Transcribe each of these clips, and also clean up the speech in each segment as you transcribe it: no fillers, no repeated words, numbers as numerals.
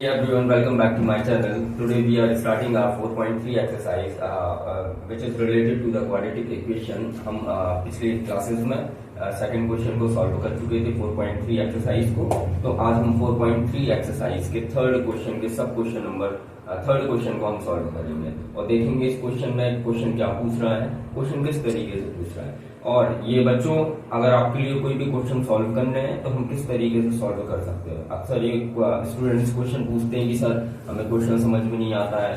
Hey everyone, welcome back to my channel. Today we are starting our 4.3 exercise which is related to the quadratic equation. हम पिछले classes में second question को solve कर चुके थे 4.3 exercise को। तो आज हम 4.3 एक्सरसाइज के थर्ड क्वेश्चन के सब क्वेश्चन नंबर थर्ड क्वेश्चन को हम सॉल्व करेंगे और देखेंगे इस क्वेश्चन में क्वेश्चन क्या पूछ रहा है, क्वेश्चन किस तरीके से पूछ रहा है। और ये बच्चों, अगर आपके लिए कोई भी क्वेश्चन सॉल्व करने हैं तो हम किस तरीके से सॉल्व कर सकते हैं। अक्सर ये स्टूडेंट्स क्वेश्चन पूछते हैं कि सर हमें क्वेश्चन समझ में नहीं आता है,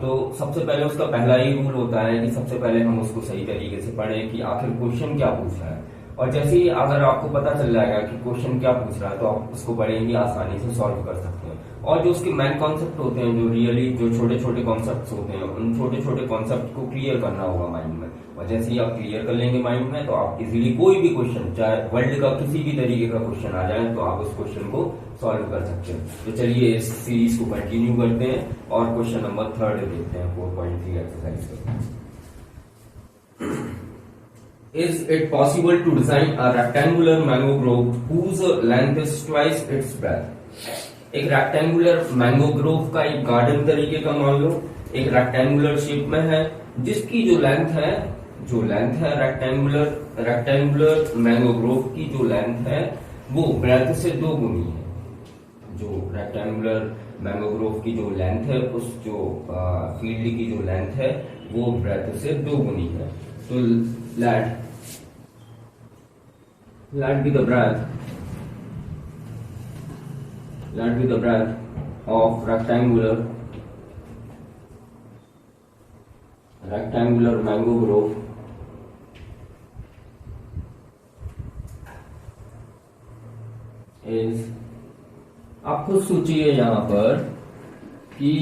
तो सबसे पहले उसका पहला ही रूल होता है कि सबसे पहले हम उसको सही तरीके से पढ़ें कि आखिर क्वेश्चन क्या पूछ रहा है। और जैसे ही अगर आपको पता चल जाएगा कि क्वेश्चन क्या पूछ रहा है तो आप उसको बड़े ही आसानी से सॉल्व कर सकते हैं। और जो उसके मेन कॉन्सेप्ट होते हैं, जो रियली जो छोटे छोटे कॉन्सेप्ट होते हैं, उन छोटे छोटे कॉन्सेप्ट को क्लियर करना होगा माइंड में। और जैसे ही आप क्लियर कर लेंगे माइंड में तो आप इजीली कोई भी क्वेश्चन, चाहे वर्ल्ड का किसी भी तरीके का क्वेश्चन आ जाए, तो आप उस क्वेश्चन को सॉल्व कर सकते हैं। तो चलिए इस सीरीज को कंटिन्यू करते हैं और क्वेश्चन नंबर थर्ड देखते हैं 4.3 एक्सरसाइज का। Is it possible to design a rectangular mango grove whose length is twice its breadth? एक रेक्टेंगुलर मैंगो ग्रोव का एक गार्डन तरीके का मान लो, एक रेक्टेंगुलर शेप में है जिसकी जो लेंथ है रेक्टेंगुलर मैंगो ग्रोव की जो लेंथ है वो ब्रेथ से 2 गुनी है। जो रेक्टेंगुलर मैंगो ग्रोव की जो लेंथ है, उस जो फील्ड की जो लेंथ है वो ब्रेथ से 2 गुनी है। तो let be the breadth of rectangular mango grove is, आप खुद सोचिए यहाँ पर कि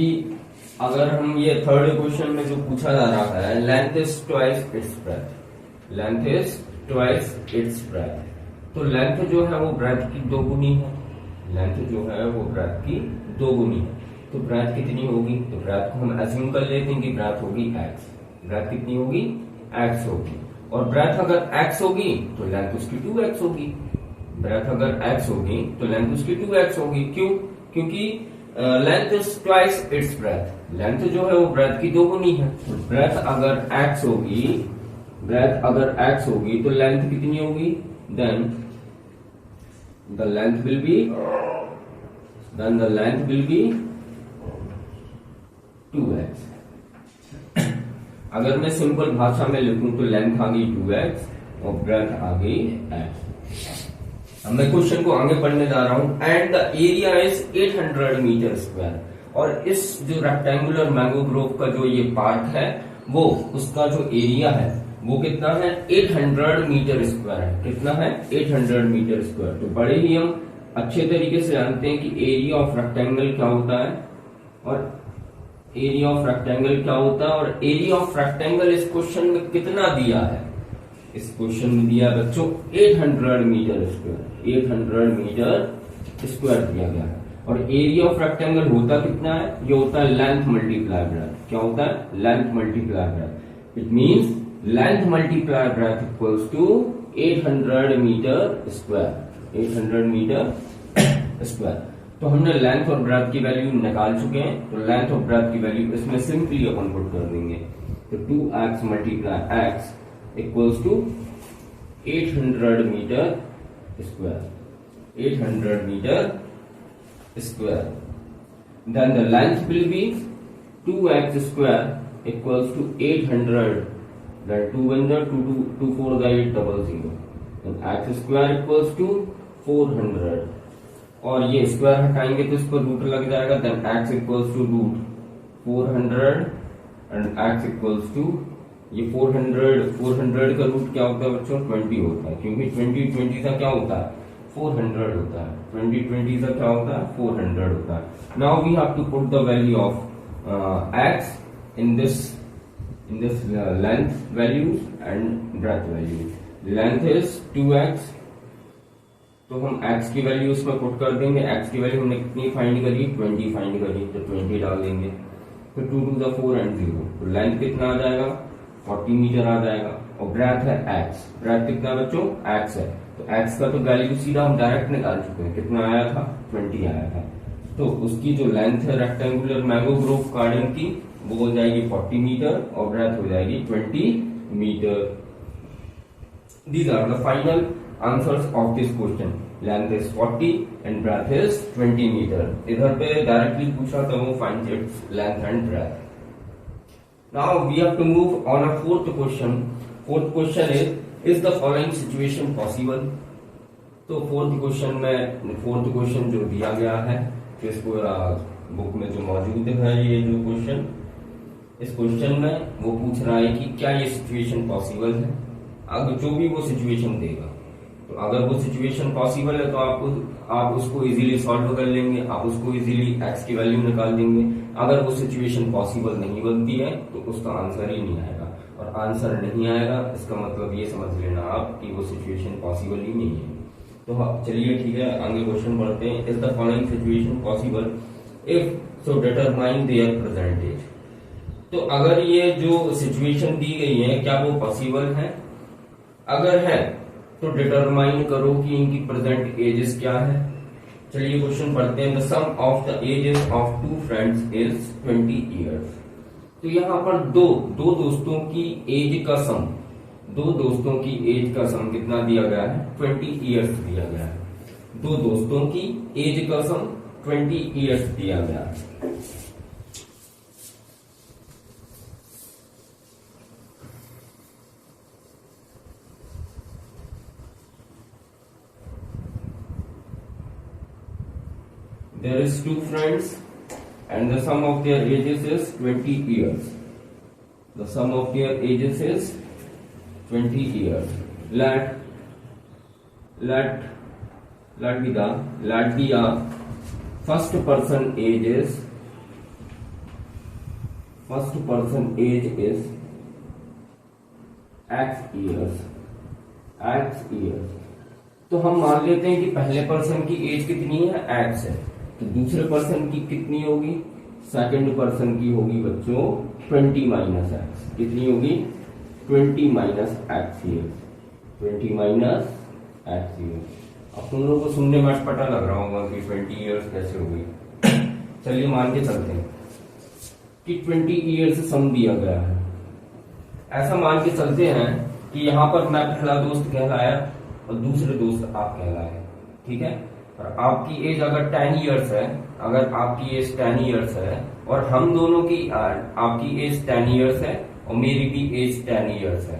अगर हम ये थर्ड क्वेश्चन में जो पूछा जा रहा है, length is twice its breath, length is twice its breath, तो लेंथ जो है वो ब्रेथ की 2 गुनी है। लेंथ जो है वो ब्रेथ की 2 गुनी है। तो ब्रेथ कितनी होगी? तो ब्रेथ को हम एज्यूम कर लेते हैं कि ब्रेथ होगी x। ब्रेथ कितनी होगी? x होगी। और ब्रेथ अगर x होगी तो लेंथ उसकी 2x होगी। ब्रेथ अगर x होगी तो लेंथ उसकी 2x होगी। क्यों? क्योंकि length is twice its breath, length जो है वो ब्रेथ की 2 गुनी है। ब्रेथ अगर x होगी तो लेंथ कितनी होगी? Then the length will be 2x। अगर मैं सिंपल भाषा में लिखूं तो लेंथ आ गई 2x और ब्रेथ आ गई x। अब मैं क्वेश्चन को आगे पढ़ने जा रहा हूं। And the area is 800 metre square. और इस जो रेक्टेंगुलर मैंगो ग्रोव का जो ये पार्ट है, वो उसका जो एरिया है वो कितना है? 800 मीटर स्क्वायर है। कितना है? 800 मीटर स्क्वायर। तो बड़े ही हम अच्छे तरीके से जानते हैं कि एरिया ऑफ रेक्टेंगल क्या होता है और एरिया ऑफ रेक्टेंगल क्या होता है। और एरिया ऑफ रेक्टेंगल इस क्वेश्चन में कितना दिया है? इस क्वेश्चन में दिया बच्चों 800 मीटर स्क्वायर, 800 मीटर स्क्वायर दिया गया है। और एरिया ऑफ रेक्टेंगल होता कितना है? ये होता है लेंथ मल्टीप्लाई ब्रेथ। क्या होता है? Length multiply breadth. It means length multiply breadth equals to 800 metre square, 800 metre square. तो हमने लेंथ और ब्रेथ की वैल्यू निकाल चुके हैं। तो लेंथ और ब्रेथ की वैल्यू इसमें सिंपली अपन पुट कर देंगे। तो 2x multiply x equals to 800 metre square, 800 metre square. Then the length will be 2x square equals to 800। Then 2 1 2 4 8 00। Then x square equals to 400। और ये स्क्वायर हटाएंगे तो इस पर रूट लग जाएगा। Then x equals to root 400 and x equals to ये 400 का रूट क्या होता है बच्चों? 20 होता है, क्योंकि 20 सा क्या होता है? 400 होता है। 20 सा क्या होता है? 400 होता है। Now we have to put the value of x in this length values and breadth values। length is 2x, तो हम x की वैल्यू उसमें पुट कर देंगे। x की वैल्यू हमने कितनी फाइंड करी? 20 फाइंड करी, तो 20 डाल देंगे। तो 2 to the 4 and 0, तो लेंथ कितना आ जाएगा? 40 मीटर आ जाएगा। और ब्रेथ है x, ब्रेथ कितना बच्चों? x है। तो x का तो वैल्यू सीधा हम डायरेक्ट निकाल चुके हैं। कितना आया था? 20 आया था। तो उसकी जो लेंथ है रेक्टेंगुलर मैंगो ग्रोव गार्डन की वो हो जाएगी 40 मीटर और ब्रेथ हो जाएगी 20 मीटर। These are the final answers of this question. Length is 40 and breadth is 20 metre. इधर पे डायरेक्टली पूछा था वो find its length and breadth. Now we have to move on a fourth question. Fourth question is the following situation possible. तो fourth question जो दिया गया है इस पूरा बुक में जो मौजूद है, ये जो क्वेश्चन, इस क्वेश्चन में वो पूछ रहा है कि क्या ये सिचुएशन पॉसिबल है। अगर जो भी वो सिचुएशन देगा, तो अगर वो सिचुएशन पॉसिबल है तो आप उसको इजीली सॉल्व कर लेंगे, आप उसको इजीली एक्स की वैल्यू निकाल देंगे। अगर वो सिचुएशन पॉसिबल नहीं बनती है तो उसका आंसर ही नहीं आएगा, और आंसर नहीं आएगा इसका मतलब ये समझ लेना आप कि वो सिचुएशन पॉसिबल ही नहीं है। तो चलिए ठीक है, आगे क्वेश्चन बढ़ते हैं। Is the following situation possible if so determine there percentage. तो अगर ये जो सिचुएशन दी गई है क्या वो पॉसिबल है? अगर है तो डिटरमाइन करो कि इनकी प्रेजेंट एजेस क्या है। चलिए क्वेश्चन पढ़ते हैं। The sum of the ages of two friends is 20 years. तो यहाँ पर दो दोस्तों की एज का सम, दो दोस्तों की एज का सम कितना दिया गया है? 20 ईयर्स दिया गया है। दो दोस्तों की एज का सम 20 ईयर्स दिया गया है। There is two friends and the sum of their ages is 20 years. The sum of their ages is 20 years. Let the first person age is X years. तो हम मान लेते हैं कि पहले पर्सन की एज कितनी है? X है। तो दूसरे पर्सन की कितनी होगी? सेकंड पर्सन की होगी बच्चों 20 माइनस एक्स। कितनी होगी? 20 minus x year. 20 minus x year. अब तुम लोगों को सुनने में पता लग रहा होगा कि 20 ईयर्स कैसे होगी। चलिए मान के चलते हैं कि 20 ईयर्स सम दिया गया है। ऐसा मान के चलते हैं कि यहाँ पर मैं पहला दोस्त कहलाया और दूसरे दोस्त आप कहलाए, ठीक है। और आपकी एज अगर 10 ईयर्स है, अगर आपकी एज 10 ईयर्स है और हम दोनों की आपकी एज 10 ईयर्स है और मेरी भी एज 10 ईयर्स है,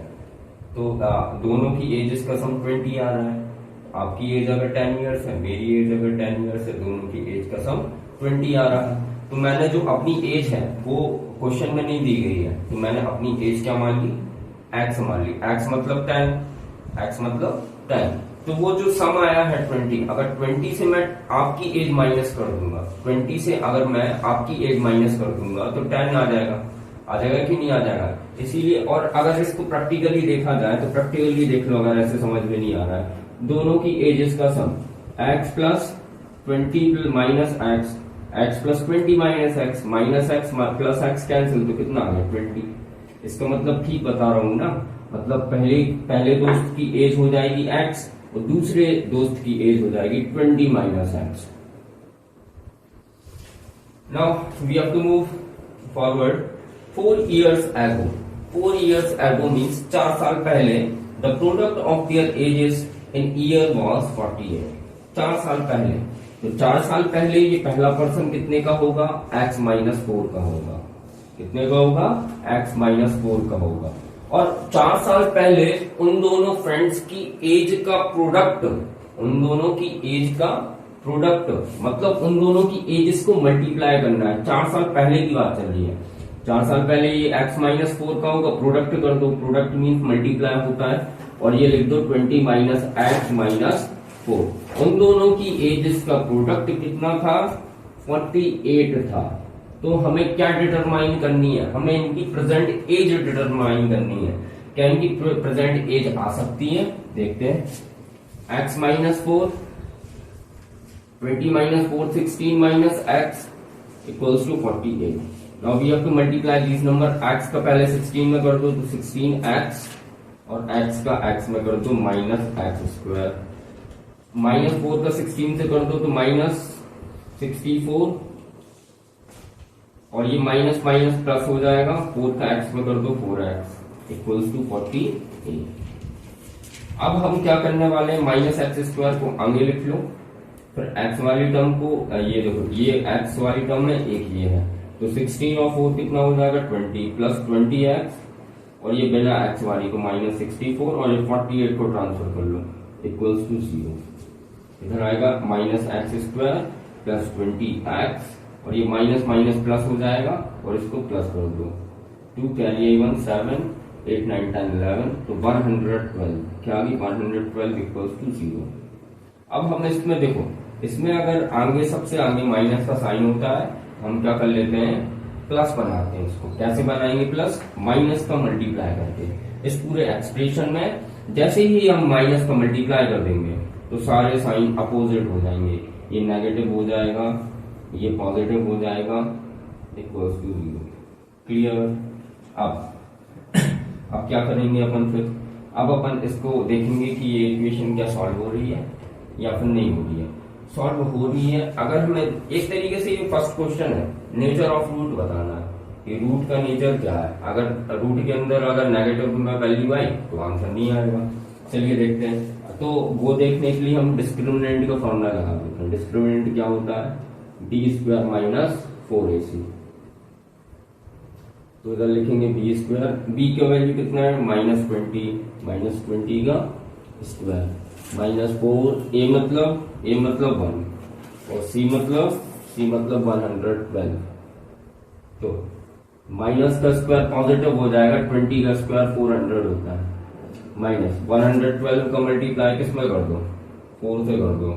तो दोनों की एजेस का सम 20 आ रहा है। आपकी एज अगर 10 ईयर्स है, मेरी एज अगर 10 ईयर्स है, दोनों की एज का सम 20 आ रहा है। तो मैंने जो अपनी एज है वो क्वेश्चन में नहीं दी गई है, तो मैंने अपनी एज क्या मान ली? एक्स मान ली। एक्स मतलब 10। तो वो जो सम आया है 20, अगर 20 से मैं आपकी एज माइनस कर दूंगा, 20 से अगर मैं आपकी एज माइनस कर दूंगा तो 10 आ जाएगा कि नहीं आ जाएगा? इसीलिए, और अगर इसको प्रैक्टिकली देखा जाए तो प्रैक्टिकली देख लो, अगर ऐसे समझ में नहीं आ रहा है, दोनों की एजेस का सम x plus 20 minus x plus 20 minus x plus x cancel, तो कितना आ गया? 20। इसका मतलब ठीक बता रहा हूं ना, मतलब पहले दोस्त की एज हो जाएगी x और दूसरे दोस्त की एज हो जाएगी 20 minus x. Now we have to move forward 4 years ago। 4 years ago means 4 साल पहले। The product of their ages in year was 48। 4 साल पहले, तो 4 साल पहले ये पहला पर्सन कितने का होगा? x माइनस 4 का होगा। कितने का होगा? x माइनस 4 का होगा। और 4 साल पहले उन दोनों फ्रेंड्स की एज का प्रोडक्ट, मतलब उन दोनों की एजेस को मल्टीप्लाई करना है। 4 साल पहले की बात चल रही है। 4 साल पहले ये x माइनस 4 का होगा, प्रोडक्ट कर दो, प्रोडक्ट मीन्स मल्टीप्लाई होता है, और ये लिख दो 20 माइनस एक्स माइनस 4। उन दोनों की एजेस का प्रोडक्ट कितना था? 48 था। तो हमें क्या डिटरमाइन करनी है? हमें इनकी प्रेजेंट एज डिटरमाइन करनी है। क्या इनकी प्रेजेंट एज आ सकती है? देखते हैं। x minus 4, 20 minus 4, 16 minus x equals to 48। Now we have to multiply this number. x का पहले 16 में कर दो तो 16x, और x का x में कर दो माइनस एक्स स्क्वायर। माइनस 4 का 16 से कर दो तो माइनस 64 और ये माइनस माइनस प्लस हो जाएगा, 4 का x में कर दो 4x इक्वल्स टू 48। अब हम क्या करने वाले हैं, माइनस एक्स स्क्वायर को आगे लिख लो, फिर x वाली टर्म को ये देखो, ये x वाली टर्म है, एक ये है, तो 16 और 4 कितना हो जाएगा 20 प्लस 20x, और ये बिना x वाली को माइनस 64 और ये 48 को ट्रांसफर कर लो इक्वल्स टू 0। इधर आएगा minus x square plus 20x और ये माइनस माइनस प्लस हो जाएगा और इसको प्लस कर दो, 2 कैरी 1 7 8 9 10 11, तो 112 क्या आ गई 112 इक्वल्स टू 0। अब हम इसमें देखो, इसमें अगर आगे सबसे आगे माइनस का साइन होता है, हम क्या कर लेते हैं प्लस बनाते हैं। इसको कैसे बनाएंगे प्लस, माइनस का मल्टीप्लाई करके। इस पूरे एक्सप्रेशन में जैसे ही हम माइनस का मल्टीप्लाई कर देंगे तो सारे साइन अपोजिट हो जाएंगे, ये नेगेटिव हो जाएगा, ये पॉजिटिव हो जाएगा इक्वल्स टू 0। क्लियर। अब क्या करेंगे अपन फिर, अब अपन इसको देखेंगे कि ये इक्वेशन क्या सॉल्व हो रही है या फिर नहीं हो रही है। सॉल्व हो रही है, अगर हमें एक तरीके से ये फर्स्ट क्वेश्चन है, नेचर ऑफ रूट बताना है कि रूट का नेचर क्या है। अगर रूट के अंदर अगर नेगेटिव में वैल्यू आई तो आंसर नहीं आएगा। चलिए देखते हैं, तो वो देखने के लिए हम डिस्क्रिमिनेंट का फॉर्मूला लगा देते हैं। डिस्क्रिमिनेंट क्या होता है, बी स्क्वायर माइनस 4ac। तो इधर लिखेंगे बी स्क्वायर, बी का वैल्यू कितना है माइनस 20 का स्क्वायर माइनस 4, ए मतलब 1 और सी मतलब 112। तो माइनस का स्क्वायर पॉजिटिव हो जाएगा, 20 का स्क्वायर 400 होता है, माइनस 112 का मल्टीप्लाई किसमें कर दो 4 से कर दो,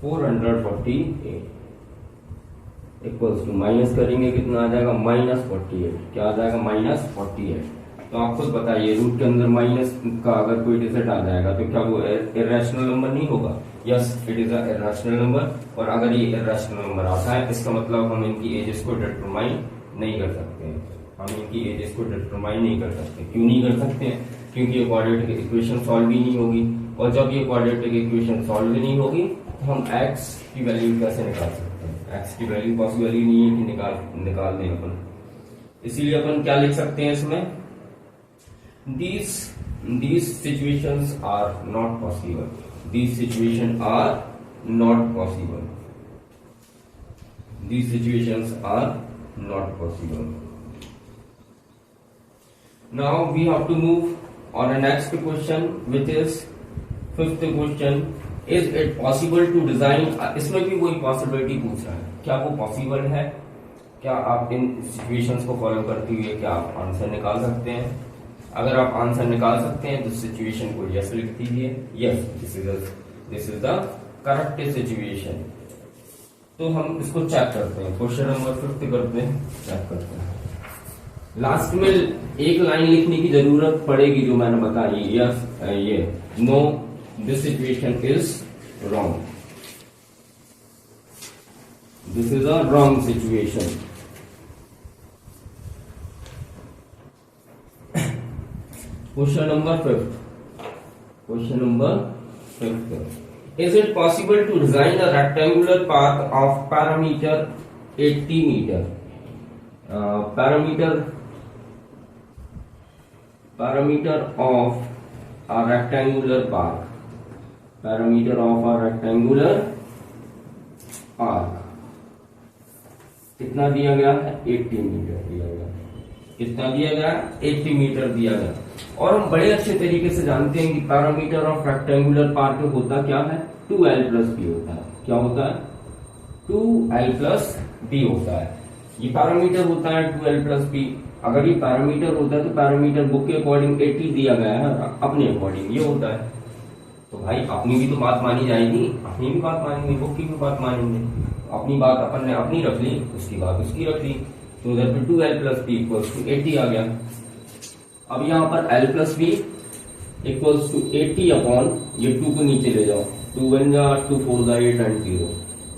448 इक्वल्स टू माइनस करेंगे कितना आ जाएगा -48। क्या आ जाएगा -48। तो आप खुद बताइए, रूट के अंदर माइनस का अगर कोई डिजिट आ जाएगा तो क्या वो इरेशनल नंबर नहीं होगा। Yes, it is a irrational number. और अगर ये इरेशनल नंबर आता है इसका मतलब हम इनकी एजेस को डिटरमाइन नहीं कर सकते हैं। हम इनकी एजेस को डिटरमाइन नहीं कर सकते। क्यों नहीं कर सकते हैं, क्योंकि ये क्वाड्रेटिक इक्वेशन सॉल्व ही नहीं होगी, और जब ये क्वाड्रेटिक इक्वेशन सॉल्व ही नहीं होगी तो हम x की वैल्यू कैसे निकाल सकते हैं। x की वैल्यू पॉसिबल ही नहीं है कि निकाल दें अपन। इसीलिए अपन क्या लिख सकते हैं इसमें, these situations are not possible. These situations are not possible. These situations are not possible. Now we have to move on the next question, which is fifth question. Is it possible to design? इसमें भी वही possibility पूछ रहा है, क्या वो possible है, क्या आप इन सिचुएशंस को फॉलो करते हुए क्या आप आंसर निकाल सकते हैं। अगर आप आंसर निकाल सकते हैं तो सिचुएशन को यस लिख दीजिए, yes this is the correct situation. तो हम इसको चेक करते हैं, क्वेश्चन नंबर 5 करते हैं, चेक करते हैं। लास्ट में एक लाइन लिखने की जरूरत पड़ेगी जो मैंने बताई, यस ये no this situation is wrong, this is a wrong situation. Question number 5. Question number 5. Is it possible to design a rectangular path of parameter 80 meter? Parameter of a rectangular path. Parameter of a rectangular arc. कितना दिया गया है 80 metre दिया गया। कितना दिया गया 80 metre दिया गया। और हम बड़े अच्छे तरीके से जानते हैं कि पैरामीटर ऑफ रेक्टेंगुलर पार्ट होता क्या है 2l प्लस बी होता है। क्या होता है 2l प्लस बी होता है। ये पैरामीटर होता है 2l प्लस बी। अगर ये पैरामीटर होता है तो पैरामीटर बुक के अकॉर्डिंग 80 दिया गया है, अपने अकॉर्डिंग ये होता है। तो भाई अपनी भी तो बात मानी जाएगी, अपनी भी बात मानेंगे, बुक की भी बात मानेंगे। अपनी बात अपन ने अपनी रख ली, उसकी बात उसकी रख ली, तो उधर पे 2l plus B equals to 80 आ गया। अब यहाँ पर l plus B equals to 80 upon ये 2 को नीचे ले जाओ, 2 1 जा 2 4 जा 8 and 0,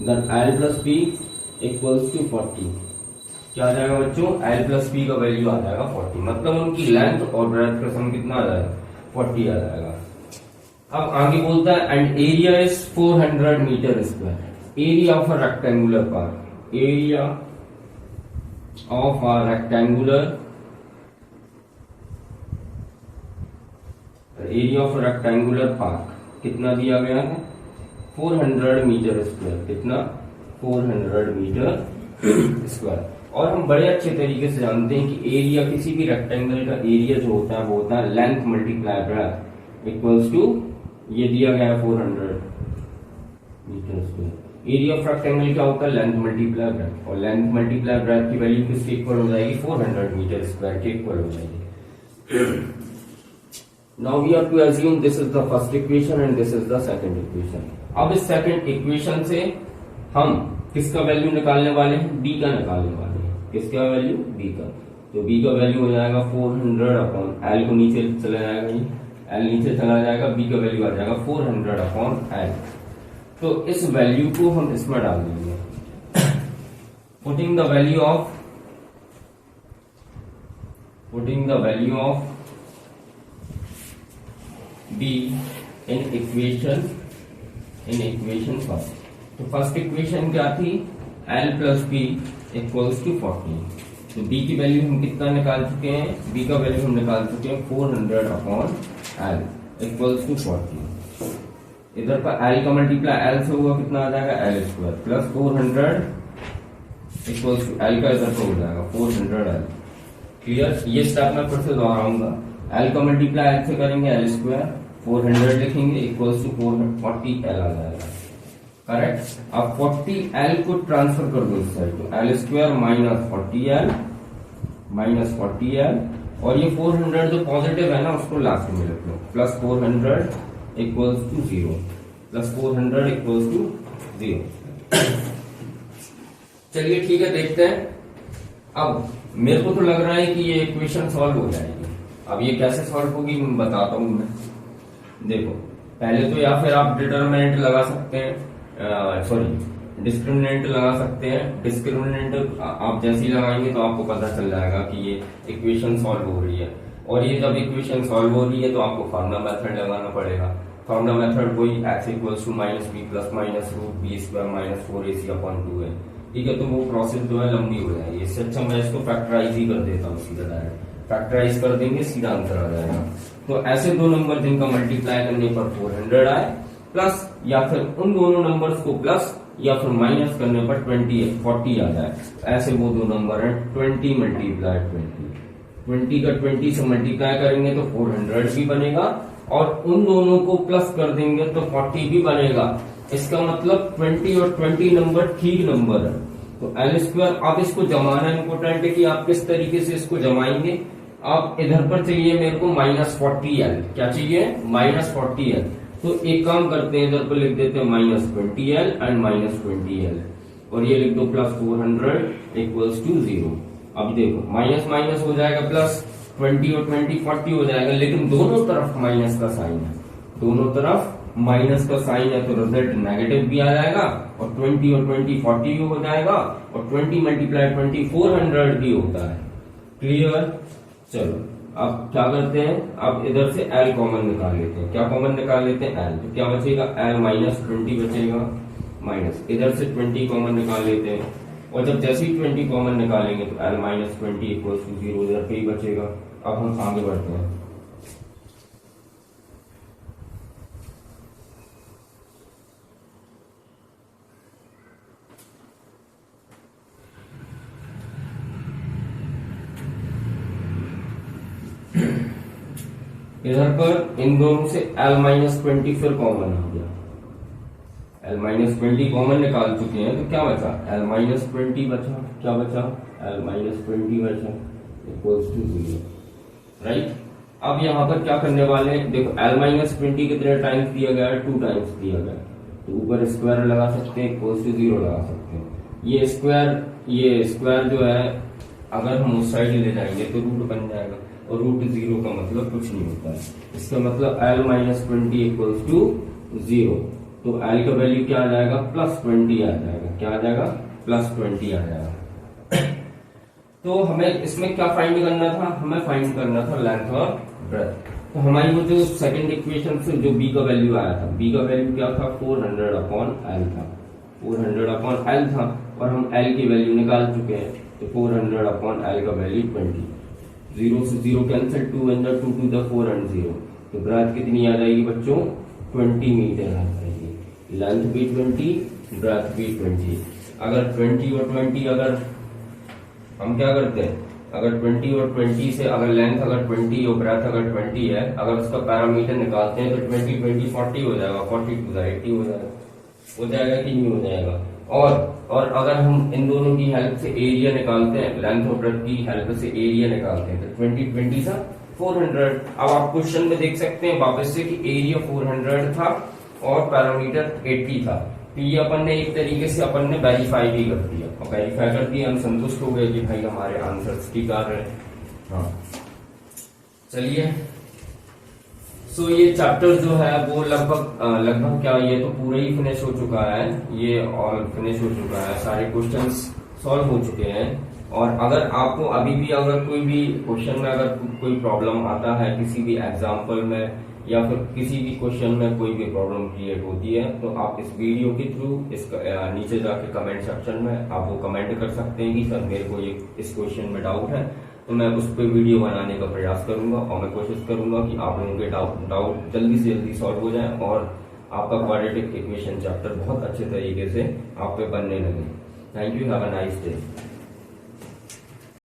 then l plus B equals to 40। क्या आ जाएगा बच्चों, l प्लस बी का वैल्यू आ जाएगा 40, मतलब उनकी लेंथ और ब्रेड्थ का सम कितना आ जाएगा 40 आ जाएगा। अब आगे बोलता है and area is 400 metre square. Area of a rectangular park, area of a rectangular, area of rectangular park कितना दिया गया है, 400 मीटर स्क्वायर, कितना 400 मीटर स्क्वायर। और हम बड़े अच्छे तरीके से जानते हैं कि एरिया, किसी भी रेक्टेंगल का एरिया जो होता है वो होता है length multiply breadth equals to, ये दिया गया है 400 metre square. Area of rectangle क्या होता है, लेंथ मल्टीप्लाई ब्रेथ, और लेंथ मल्टीप्लाई ब्रेथ की वैल्यू किसके इक्वल हो जाएगी, 400 मीटर स्क्वायर के इक्वल हो जाएगी। Now we have to assume this is the first equation and this is the second equation. अब इस second equation से हम किसका वैल्यू निकालने वाले हैं, b का निकालने वाले हैं। किसका वैल्यू, b का। तो b का वैल्यू हो जाएगा 400 अपॉन l, को नीचे चला जाएगा, ये l नीचे चला जाएगा, b का वैल्यू आ जाएगा 400 अपॉन l। तो इस वैल्यू को हम इसमें डाल देंगे, putting the value of b in equation first. तो फर्स्ट इक्वेशन क्या थी, l plus B equals to 40। तो b की वैल्यू हम कितना निकाल चुके हैं, b का वैल्यू हम निकाल चुके हैं 400 अपॉन l इक्वल्स टू 40। इधर पर l का मल्टीप्लाई l से हुआ, कितना आ जाएगा l square plus 400 equals to l का इधर पर हो जाएगा 400 l। क्लियर, ये स्टेप मैं फिर से दोहराऊंगा। l का मल्टीप्लाई l से करेंगे l स्क्वायर, 400 लिखेंगे इक्वल्स टू 40 l आ जाएगा, करेक्ट। अब 40 l को ट्रांसफर कर दो इस साइड, तो l स्क्वायर माइनस 40 l, और ये 400 जो पॉजिटिव है ना उसको लास्ट में रख लो, plus 400 equals to 0, plus 400 equals to 0। चलिए ठीक है, देखते हैं। अब मेरे को तो लग रहा है कि ये इक्वेशन सॉल्व हो जाएगी। अब ये कैसे सॉल्व होगी मैं बताता हूं मैं। देखो, पहले तो या फिर आप डिटरमिनेंट लगा सकते हैं, डिस्क्रिमिनेंट लगा सकते हैं। डिस्क्रिमिनेंट आप जैसे ही लगाएंगे तो आपको पता चल जाएगा कि ये इक्वेशन सॉल्व हो रही है। और ये जब इक्वेशन सॉल्व हो रही है तो आपको फार्मुला मेथड लगाना पड़ेगा। फार्मुला मेथड वही x equals to minus B plus minus root B square minus 4ac upon 2 है। ठीक है, तो वो प्रोसेस जो है लंबी हो जाएगी। इससे अच्छा मैं इसको फैक्टराइज ही कर देता हूँ, सीधा डायरेक्ट फैक्टराइज कर देंगे, सीधा आंसर आ जाएगा। तो ऐसे दो नंबर जिनका मल्टीप्लाई करने पर 400 आए, प्लस या फिर उन दोनों नंबर्स को प्लस या फिर माइनस करने पर 40 आ जाए, ऐसे वो दो नंबर है 20 मल्टीप्लाई 20 का 20 से मल्टीप्लाई करेंगे तो 400 भी बनेगा, और उन दोनों को प्लस कर देंगे तो 40 भी बनेगा। इसका मतलब 20 और 20 नंबर ठीक नंबर है। तो एल स्क्वायर, आप इसको जमाना इंपोर्टेंट है कि आप किस तरीके से इसको जमाएंगे। आप इधर पर चाहिए मेरे को -40l, क्या चाहिए -40l। तो एक काम करते हैं, इधर पर लिख देते हैं -20l एंड -20l, और ये लिख दो प्लस 400 इक्वल्स टू 0। अब देखो माइनस माइनस हो जाएगा, प्लस 20 और 20 40 हो जाएगा, लेकिन दोनों तरफ माइनस का साइन है, दोनों तरफ माइनस का साइन है, तो रिजल्ट नेगेटिव भी आ जाएगा, और 20 और 20 40 भी हो जाएगा, और 20 मल्टीप्लाई 20 400 भी होता है। क्लियर। चलो अब क्या करते हैं, अब इधर से l कॉमन निकाल लेते हैं। क्या कॉमन निकाल लेते हैं, l। तो क्या बचेगा, l -20 बचेगा, माइनस इधर से 20 कॉमन निकाल लेते हैं, और जब जैसे ही 20 कॉमन निकालेंगे तो l -20 इक्वल्स टू 0 इधर पे ही बचेगा। अब हम आगे बढ़ते हैं। इधर पर इन दोनों से l -20 फिर कॉमन आ गया, l -20 कॉमन निकाल चुके हैं, तो क्या बचा, l -20 बचा, क्या बचा, l -20 बचा इक्वल्स टू 0, राइट। अब यहाँ पर क्या करने वाले हैं, देखो l -20 कितने टाइम्स दिया गया है, 2 टाइम्स दिया गया है, तो ऊपर स्क्वायर लगा सकते हैं, इक्वल्स टू 0 लगा सकते हैं। ये स्क्वायर जो है अगर हम उस साइड ले जाएंगे तो रूट बन जाएगा, और रूट 0 का मतलब कुछ नहीं होता है। इसका मतलब l -20 इक्वल्स टू 0, तो l का वैल्यू क्या आ जाएगा, +20 आ जाएगा। क्या आ जाएगा, +20 आ जाएगा। तो हमें इसमें क्या फाइंड करना था, हमें फाइंड करना था लेंथ और ब्रेथ। तो हमारी वो जो सेकंड इक्वेशन से जो b का वैल्यू आया था, b का वैल्यू क्या था, 400 अपॉन l था। 400 अपॉन एल था और हम एल की वैल्यू निकाल चुके हैं, तो 400 अपॉन एल का वैल्यू 20। 0 से 0 कैंसिल, 2 × 2 to the 4 and 0, तो ब्रेथ कितनी आ जाएगी बच्चों, 20 मीटर आ जाएगी। लेंथ भी 20, ब्रेथ भी 20। अगर 20 और 20 अगर हम क्या करते हैं, अगर 20 और 20 से अगर लेंथ अगर 20 और ब्रेथ अगर 20 है, अगर उसका पैरामीटर निकालते हैं तो 20 20 40 हो जाएगा, 40 to 80 हो जाएगा कि नहीं हो जाएगा। और अगर हम इन दोनों की हेल्प से एरिया निकालते हैं, लेंथ और ब्रेथ की हेल्प से एरिया निकालते हैं, तो 20 20 सा 400। अब आप क्वेश्चन में देख सकते हैं वापस से कि एरिया 400 था और पैरामीटर 80 था, तो ये अपन ने एक तरीके से अपन ने वेरीफाई भी कर दिया, और वेरीफाई कर दिया, हम संतुष्ट हो गए कि भाई हमारे आंसर्स ठीक आ रहे हैं। हाँ चलिए, सो ये चैप्टर जो है वो लगभग क्या, ये तो पूरा ही फिनिश हो चुका है, ये ऑल फिनिश हो चुका है, सारे क्वेश्चंस सॉल्व हो चुके हैं। और अगर आपको अभी भी अगर कोई भी क्वेश्चन में अगर कोई प्रॉब्लम आता है किसी भी एग्जाम्पल में या फिर किसी भी क्वेश्चन में कोई भी प्रॉब्लम क्रिएट होती है, तो आप इस वीडियो के थ्रू इसका नीचे जाके कमेंट सेक्शन में आप वो कमेंट कर सकते हैं कि सर मेरे को ये इस क्वेश्चन में डाउट है, तो मैं उस पर वीडियो बनाने का प्रयास करूंगा और मैं कोशिश करूंगा कि आप लोगों के डाउट जल्दी से जल्दी सॉल्व हो जाए और आपका क्वाड्रेटिक इक्वेशन चैप्टर बहुत अच्छे तरीके से आप पे बनने लगे। Thank you, have a nice day.